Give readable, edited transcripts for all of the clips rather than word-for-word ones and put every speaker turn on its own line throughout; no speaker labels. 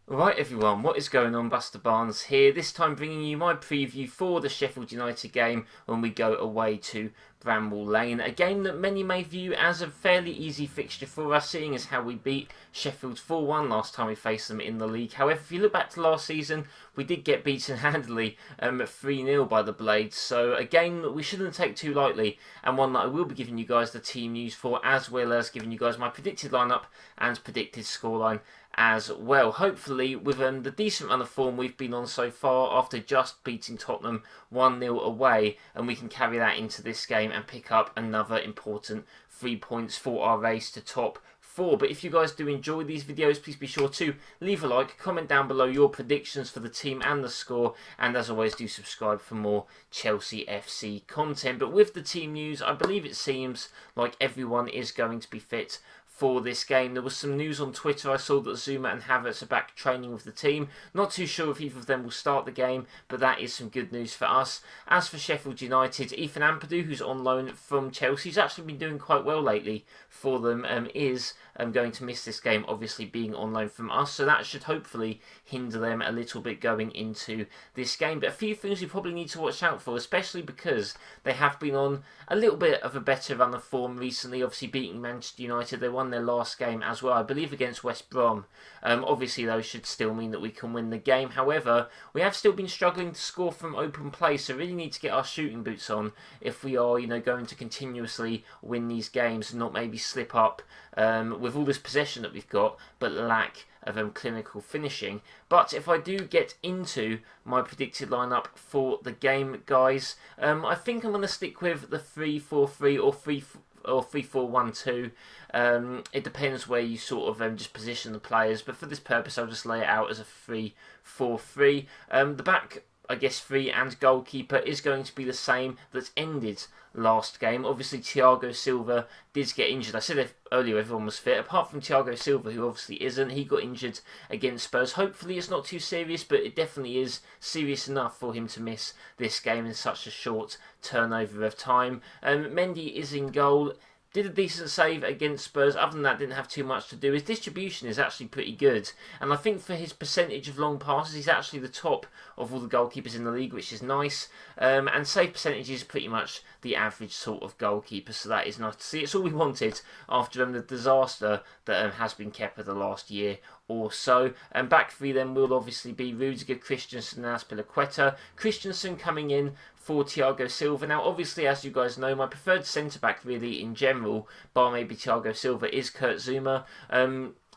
Right everyone, what is going on? BusterBarnes here, this time bringing you my preview for the Sheffield United game when we go away to Bramall Lane. A game that many may view as a fairly easy fixture for us, seeing as how we beat Sheffield 4-1 last time we faced them in the league. However, if you look back to last season, we did get beaten handily 3-0 by the Blades, so a game that we shouldn't take too lightly, and one that I will be giving you guys the team news for, as well as giving you guys my predicted lineup and predicted scoreline as well. Hopefully, with the decent run of form we've been on so far after just beating Tottenham 1-0 away, and we can carry that into this game and pick up another important 3 points for our race to top 4. But if you guys do enjoy these videos, please be sure to leave a like, comment down below your predictions for the team and the score, and as always do subscribe for more Chelsea FC content. But with the team news, I believe it seems like everyone is going to be fit for this game. There was some news on Twitter. I saw that Zuma and Havertz are back training with the team. Not too sure if either of them will start the game, but that is some good news for us. As for Sheffield United, Ethan Ampadu, who's on loan from Chelsea, he's actually been doing quite well lately for them, is going to miss this game, obviously being on loan from us, so that should hopefully hinder them a little bit going into this game. But a few things we probably need to watch out for, especially because they have been on a little bit of a better run of form recently, obviously beating Manchester United. They won their last game as well, I believe against West Brom. Obviously those should still mean that we can win the game. However, we have still been struggling to score from open play, so really need to get our shooting boots on if we are, going to continuously win these games and not maybe slip up with all this possession that we've got, but lack of clinical finishing. But if I do get into my predicted lineup for the game, guys, I think I'm going to stick with the 3-4-3 or 3-4-1-2. It depends where you sort of just position the players, but for this purpose I'll just lay it out as a 3-4-3. The back, I guess, three and goalkeeper is going to be the same that ended last game. Obviously Thiago Silva did get injured. I said earlier everyone was fit, apart from Thiago Silva, who obviously isn't. He got injured against Spurs. Hopefully it's not too serious, but it definitely is serious enough for him to miss this game in such a short turnover of time. Mendy is in goal. Did a decent save against Spurs. Other than that, didn't have too much to do. His distribution is actually pretty good, and I think for his percentage of long passes, he's actually the top of all the goalkeepers in the league, which is nice. And save percentage is pretty much the average sort of goalkeeper, so that is nice to see. It's all we wanted after the disaster that has been kept for the last year or so. And back three then will obviously be Rudiger, Christensen and Azpilicueta. Christensen coming in for Thiago Silva. Now, obviously, as you guys know, my preferred centre-back really in general, bar maybe Thiago Silva, is Kurt Zuma.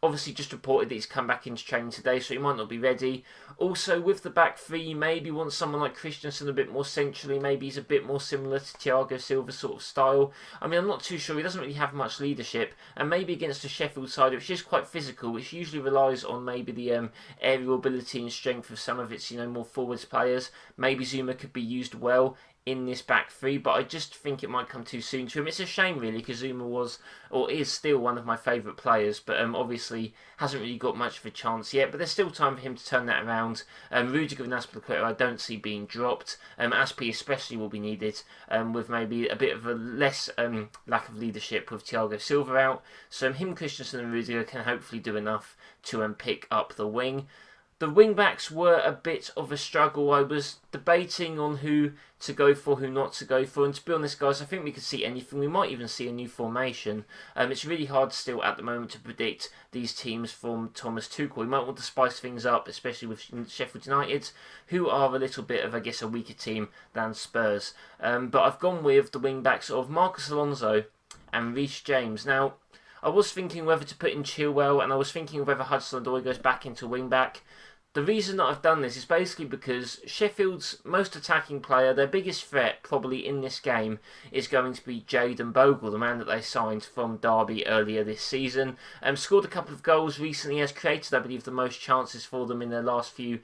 Obviously, just reported that he's come back into training today, so he might not be ready. Also, with the back three, you maybe want someone like Christensen a bit more centrally. Maybe he's a bit more similar to Thiago Silva's sort of style. I mean, I'm not too sure. He doesn't really have much leadership. And maybe against the Sheffield side, which is quite physical, which usually relies on maybe the aerial ability and strength of some of its, more forwards players. Maybe Zuma could be used well in this back three, but I just think it might come too soon to him. It's a shame really, because Zuma was, or is still, one of my favourite players, but obviously hasn't really got much of a chance yet, but there's still time for him to turn that around. Rudiger and Azpilicueta I don't see being dropped. Aspi especially will be needed, with maybe a bit of a less lack of leadership with Thiago Silva out, so him, Christensen and Rudiger can hopefully do enough to pick up the wing. The wing-backs were a bit of a struggle. I was debating on who to go for, who not to go for, and to be honest guys, I think we could see anything. We might even see a new formation. It's really hard still at the moment to predict these teams from Thomas Tuchel. We might want to spice things up, especially with Sheffield United, who are a little bit of, I guess, a weaker team than Spurs. But I've gone with the wing-backs of Marcus Alonso and Reece James. Now, I was thinking whether to put in Chilwell, and I was thinking whether Hudson-Odoi goes back into wing-back. The reason that I've done this is basically because Sheffield's most attacking player, their biggest threat probably in this game, is going to be Jayden Bogle, the man that they signed from Derby earlier this season. Scored a couple of goals recently, has created, I believe, the most chances for them in their last few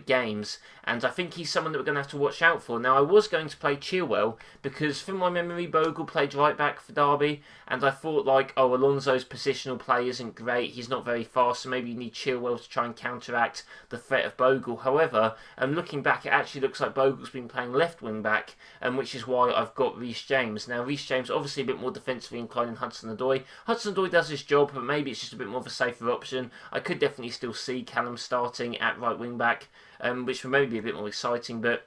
games, and I think he's someone that we're going to have to watch out for. Now, I was going to play Chilwell because, from my memory, Bogle played right back for Derby, and I thought, Alonso's positional play isn't great, he's not very fast, so maybe you need Chilwell to try and counteract the threat of Bogle. However, looking back, it actually looks like Bogle's been playing left wing back, which is why I've got Reece James. Now, Reece James obviously a bit more defensively inclined than Hudson-Odoi. Hudson-Odoi does his job, but maybe it's just a bit more of a safer option. I could definitely still see Callum starting at right wing back, which would maybe be a bit more exciting, but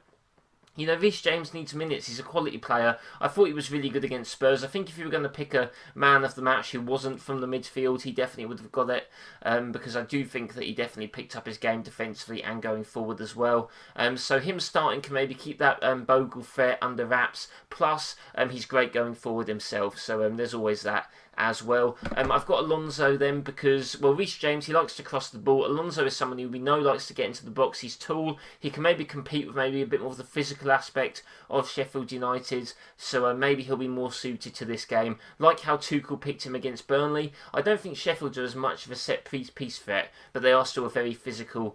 you know, Reece James needs minutes. He's a quality player. I thought he was really good against Spurs. I think if you were going to pick a man of the match who wasn't from the midfield, he definitely would have got it, because I do think that he definitely picked up his game defensively and going forward as well. So him starting can maybe keep that Bogle threat under wraps. Plus, he's great going forward himself. So there's always that as well. I've got Alonso then because, well, Reece James, he likes to cross the ball. Alonso is someone who we know likes to get into the box. He's tall. He can maybe compete with maybe a bit more of the physical aspect of Sheffield United, so maybe he'll be more suited to this game. Like how Tuchel picked him against Burnley, I don't think Sheffield are as much of a set-piece threat, but they are still a very physical,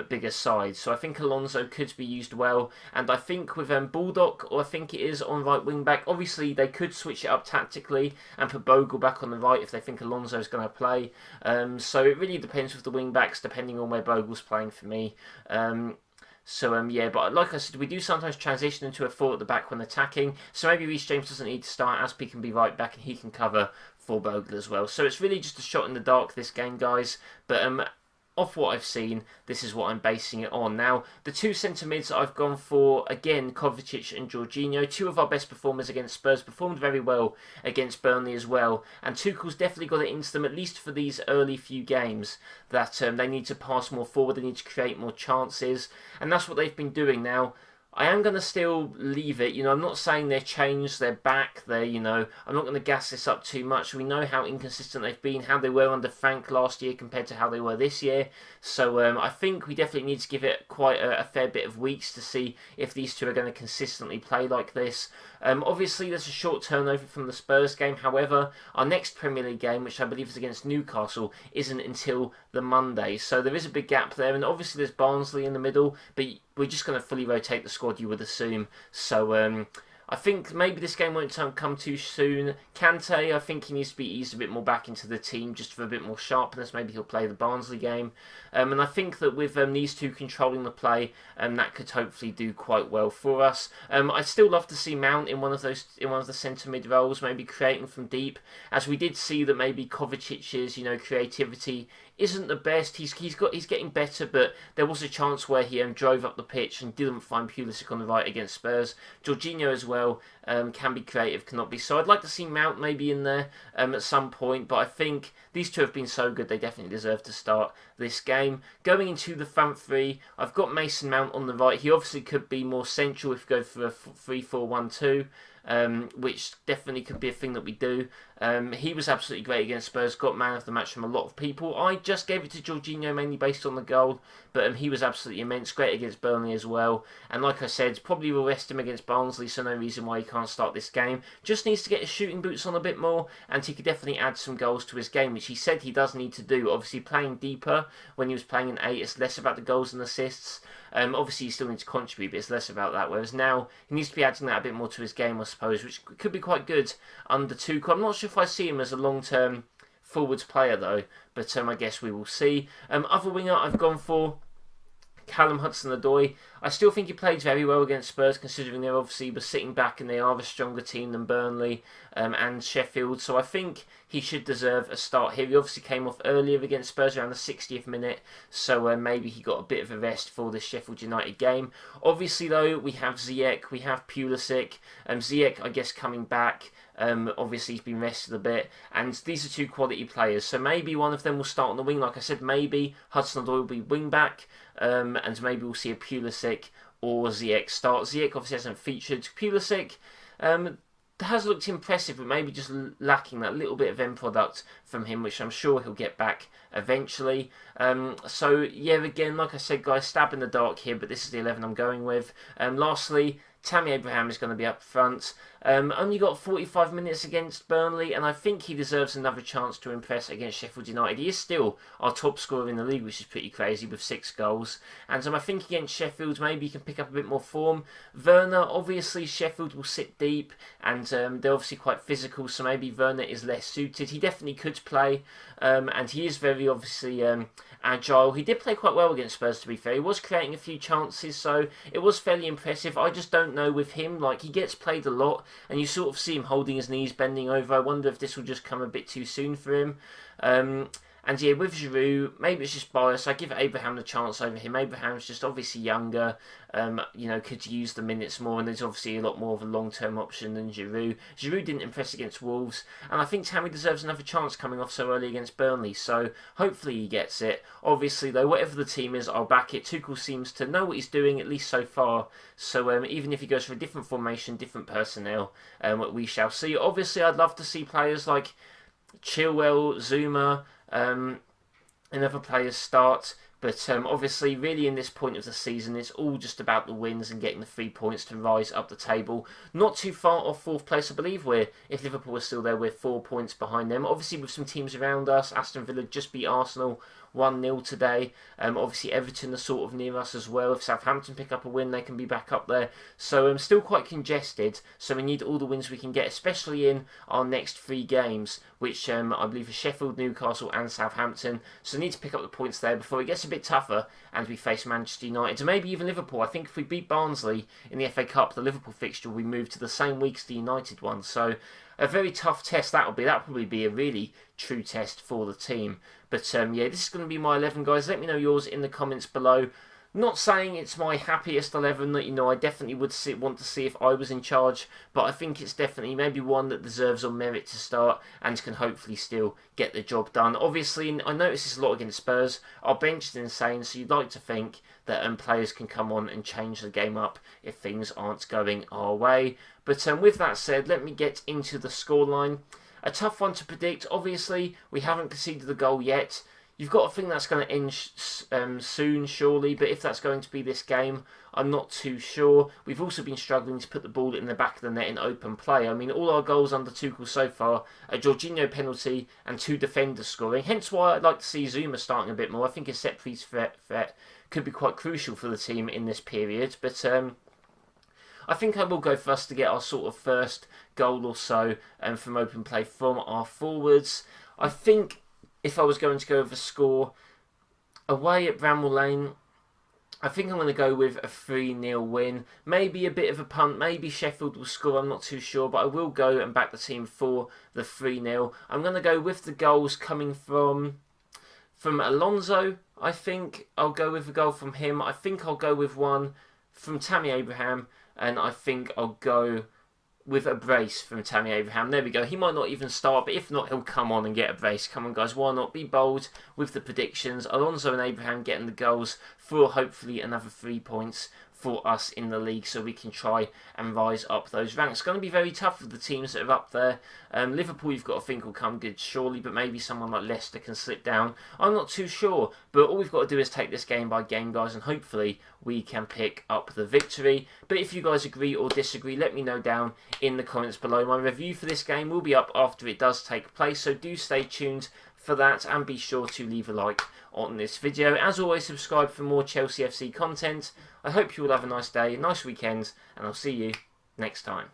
bigger side. So I think Alonso could be used well, and I think with Baldock, or I think it is on right wing-back, obviously they could switch it up tactically and put Bogle back on the right if they think Alonso's going to play. So it really depends with the wing-backs, depending on where Bogle's playing for me. Yeah, but like I said, we do sometimes transition into a 4 at the back when attacking, so maybe Reece James doesn't need to start, Aspie can be right back and he can cover for Bogle as well. So it's really just a shot in the dark, this game, guys, but off what I've seen, this is what I'm basing it on. Now, the two centre mids I've gone for, again, Kovacic and Jorginho, two of our best performers against Spurs, performed very well against Burnley as well, and Tuchel's definitely got it into them, at least for these early few games, that they need to pass more forward, they need to create more chances, and that's what they've been doing. Now, I am going to still leave it, I'm not saying they're changed, they're back, I'm not going to gas this up too much. We know how inconsistent they've been, how they were under Frank last year compared to how they were this year. So I think we definitely need to give it quite a fair bit of weeks to see if these two are going to consistently play like this. Obviously, there's a short turnover from the Spurs game. However, our next Premier League game, which I believe is against Newcastle, isn't until the Monday. So there is a big gap there. And obviously, there's Barnsley in the middle. But we're just going to fully rotate the squad, you would assume. So I think maybe this game won't come too soon. Kante, I think he needs to be eased a bit more back into the team just for a bit more sharpness. Maybe he'll play the Barnsley game. And I think that with these two controlling the play, that could hopefully do quite well for us. I'd still love to see Mount in one of the centre mid roles, maybe creating from deep, as we did see that maybe Kovacic's creativity isn't the best. He's getting better, but there was a chance where he drove up the pitch and didn't find Pulisic on the right against Spurs. Jorginho as well can be creative, cannot be. So I'd like to see Mount maybe in there at some point, but I think these two have been so good they definitely deserve to start this game. Going into the front three, I've got Mason Mount on the right. He obviously could be more central if we go for a 3-4-1-2. Which definitely could be a thing that we do. He was absolutely great against Spurs, got man of the match from a lot of people. I just gave it to Jorginho mainly based on the goal, but he was absolutely immense, great against Burnley as well. And like I said, probably will rest him against Barnsley, so no reason why he can't start this game. Just needs to get his shooting boots on a bit more, and he could definitely add some goals to his game, which he said he does need to do. Obviously, playing deeper when he was playing in 8, it's less about the goals and assists. Obviously, he still needs to contribute, but it's less about that. Whereas now, he needs to be adding that a bit more to his game, I suppose, which could be quite good under Tuchel. I'm not sure if I see him as a long-term forwards player, though, but I guess we will see. Other winger I've gone for Callum Hudson-Odoi. I still think he played very well against Spurs, considering they obviously were sitting back and they are a stronger team than Burnley and Sheffield. So I think he should deserve a start here. He obviously came off earlier against Spurs around the 60th minute, so maybe he got a bit of a rest for this Sheffield United game. Obviously, though, we have Ziyech, we have Pulisic. Ziyech, I guess, coming back. Obviously, he's been rested a bit, and these are two quality players. So maybe one of them will start on the wing. Like I said, maybe Hudson-Odoi will be wing back, and maybe we'll see a Pulisic or Ziyech start. Ziyech obviously hasn't featured. Pulisic has looked impressive, but maybe just lacking that little bit of end product from him, which I'm sure he'll get back eventually. So yeah, again, like I said, guys, stab in the dark here, but this is the 11 I'm going with. Lastly, Tammy Abraham is going to be up front. Only got 45 minutes against Burnley, and I think he deserves another chance to impress against Sheffield United. He is still our top scorer in the league, which is pretty crazy, with 6 goals. And I think against Sheffield, maybe he can pick up a bit more form. Werner, obviously Sheffield will sit deep, and they're obviously quite physical, so maybe Werner is less suited. He definitely could play, and he is very obviously agile. He did play quite well against Spurs, to be fair. He was creating a few chances, so it was fairly impressive. I just don't know with him, like, he gets played a lot, and you sort of see him holding his knees, bending over. I wonder if this will just come a bit too soon for him. And yeah, with Giroud, maybe it's just bias. I give Abraham the chance over him. Abraham's just obviously younger, could use the minutes more, and there's obviously a lot more of a long-term option than Giroud. Giroud didn't impress against Wolves, and I think Tammy deserves another chance coming off so early against Burnley, so hopefully he gets it. Obviously, though, whatever the team is, I'll back it. Tuchel seems to know what he's doing, at least so far, so even if he goes for a different formation, different personnel, we shall see. Obviously, I'd love to see players like Chilwell, Zuma, and other players start, but obviously really in this point of the season it's all just about the wins and getting the 3 points to rise up the table. Not too far off 4th place, I believe. If Liverpool are still there, we're 4 points behind them. Obviously with some teams around us, Aston Villa just beat Arsenal 1-0 today. Obviously Everton are sort of near us as well. If Southampton pick up a win, they can be back up there. So still quite congested, so we need all the wins we can get, especially in our next 3 games, which I believe are Sheffield, Newcastle and Southampton. So we need to pick up the points there before it gets a bit tougher and we face Manchester United, and maybe even Liverpool. I think if we beat Barnsley in the FA Cup, the Liverpool fixture will be moved to the same week as the United one. So a very tough test that'll probably be a really true test for the team. But yeah, this is going to be my 11, guys. Let me know yours in the comments below. Not saying it's my happiest 11 that, I definitely would want to see if I was in charge, but I think it's definitely maybe one that deserves on merit to start and can hopefully still get the job done. Obviously, I notice this a lot against Spurs. Our bench is insane, so you'd like to think that players can come on and change the game up if things aren't going our way. But with that said, let me get into the scoreline. A tough one to predict. Obviously, we haven't conceded the goal yet. You've got to think that's going to end soon, surely, but if that's going to be this game, I'm not too sure. We've also been struggling to put the ball in the back of the net in open play. I mean, all our goals under Tuchel so far, a Jorginho penalty and 2 defenders scoring, hence why I'd like to see Zuma starting a bit more. I think his set-piece threat could be quite crucial for the team in this period, but I think I will go for us to get our sort of first goal or so from open play from our forwards. I think if I was going to go with a score away at Bramall Lane, I think I'm going to go with a 3-0 win. Maybe a bit of a punt. Maybe Sheffield will score. I'm not too sure. But I will go and back the team for the 3-0. I'm going to go with the goals coming from Alonso. I think I'll go with a goal from him. I think I'll go with one from Tammy Abraham. And I think I'll go with a brace from Tammy Abraham. There we go. He might not even start, but if not, he'll come on and get a brace. Come on, guys. Why not? Be bold with the predictions. Alonso and Abraham getting the goals for hopefully another 3 points for us in the league, so we can try and rise up those ranks. It's going to be very tough for the teams that are up there. Liverpool, you've got to think will come good, surely, but maybe someone like Leicester can slip down. I'm not too sure, but all we've got to do is take this game by game, guys, and hopefully we can pick up the victory. But if you guys agree or disagree, let me know down in the comments below. My review for this game will be up after it does take place, so do stay tuned for that, and be sure to leave a like on this video. As always, subscribe for more Chelsea FC content. I hope you all have a nice day, a nice weekend, and I'll see you next time.